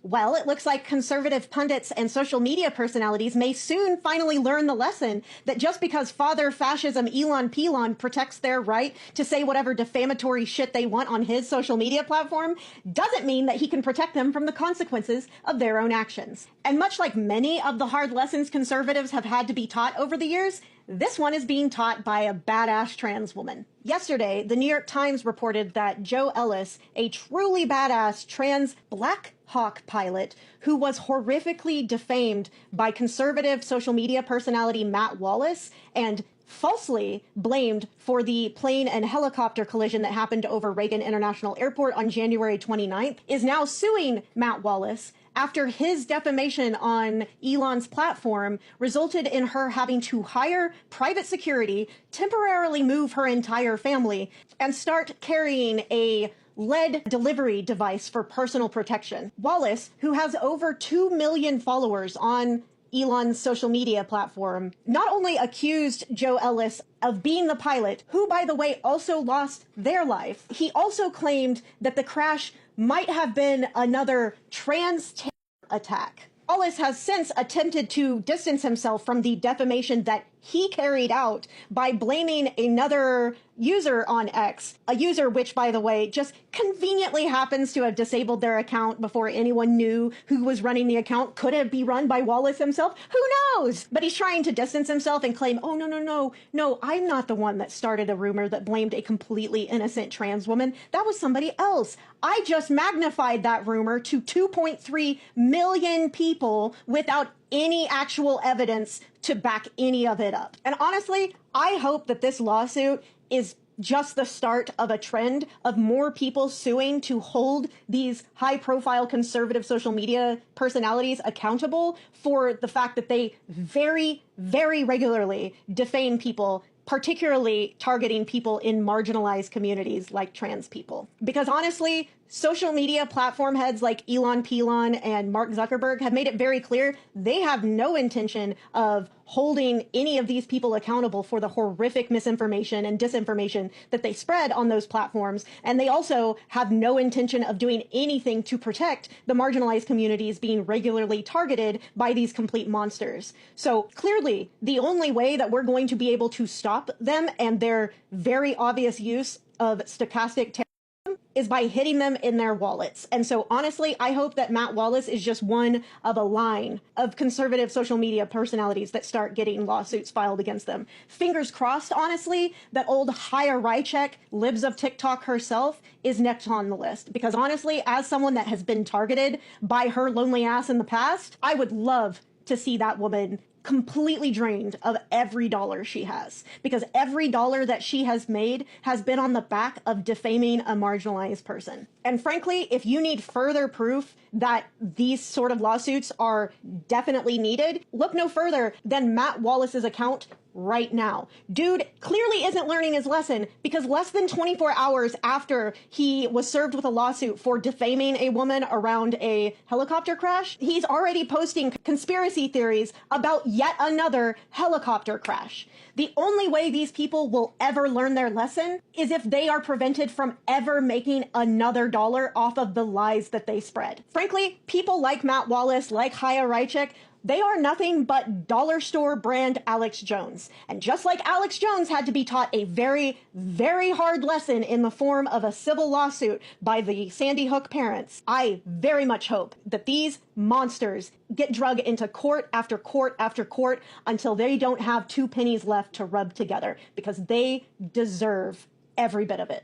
Well, it looks like conservative pundits and social media personalities may soon finally learn the lesson that just because father fascism Elon Pelon protects their right to say whatever defamatory shit they want on his social media platform doesn't mean that he can protect them from the consequences of their own actions. And much like many of the hard lessons conservatives have had to be taught over the years, this one is being taught by a badass trans woman. Yesterday, the New York Times reported that Joe Ellis, a truly badass trans Black Hawk pilot who was horrifically defamed by conservative social media personality Matt Wallace and falsely blamed for the plane and helicopter collision that happened over Reagan International Airport on January 29th, is now suing Matt Wallace after his defamation on Elon's platform resulted in her having to hire private security, temporarily move her entire family, and start carrying a lead delivery device for personal protection. Wallace, who has over 2 million followers on Elon's social media platform, not only accused Joe Ellis of being the pilot, who, by the way, also lost their life, he also claimed that the crash might have been another trans terror attack. Wallace has since attempted to distance himself from the defamation that he carried out by blaming another user on X, a user which, by the way, just conveniently happens to have disabled their account before anyone knew who was running the account. Could it be run by Wallace himself? Who knows? But he's trying to distance himself and claim, oh, no, I'm not the one that started a rumor that blamed a completely innocent trans woman. That was somebody else. I just magnified that rumor to 2.3 million people without any actual evidence to back any of it up. And honestly, I hope that this lawsuit is just the start of a trend of more people suing to hold these high-profile conservative social media personalities accountable for the fact that they very, very regularly defame people, particularly targeting people in marginalized communities like trans people. Because honestly, social media platform heads like Elon Pelon and Mark Zuckerberg have made it very clear they have no intention of holding any of these people accountable for the horrific misinformation and disinformation that they spread on those platforms. And they also have no intention of doing anything to protect the marginalized communities being regularly targeted by these complete monsters. So clearly, the only way that we're going to be able to stop them and their very obvious use of stochastic terrorism is by hitting them in their wallets. And so honestly, I hope that Matt Wallace is just one of a line of conservative social media personalities that start getting lawsuits filed against them. Fingers crossed, honestly, that old Chaya Raichek, libs of TikTok herself, is next on the list. Because honestly, as someone that has been targeted by her lonely ass in the past, I would love to see that woman completely drained of every dollar she has, because every dollar that she has made has been on the back of defaming a marginalized person. And frankly, if you need further proof that these sort of lawsuits are definitely needed, look no further than Matt Wallace's account right now. Dude clearly isn't learning his lesson, because less than 24 hours after he was served with a lawsuit for defaming a woman around a helicopter crash, he's already posting conspiracy theories about yet another helicopter crash. The only way these people will ever learn their lesson is if they are prevented from ever making another dollar off of the lies that they spread. Frankly, people like Matt Wallace, like Chaya Raichek, they are nothing but dollar store brand Alex Jones. And just like Alex Jones had to be taught a very, very hard lesson in the form of a civil lawsuit by the Sandy Hook parents, I very much hope that these monsters get drug into court after court after court until they don't have 2 pennies left to rub together, because they deserve every bit of it.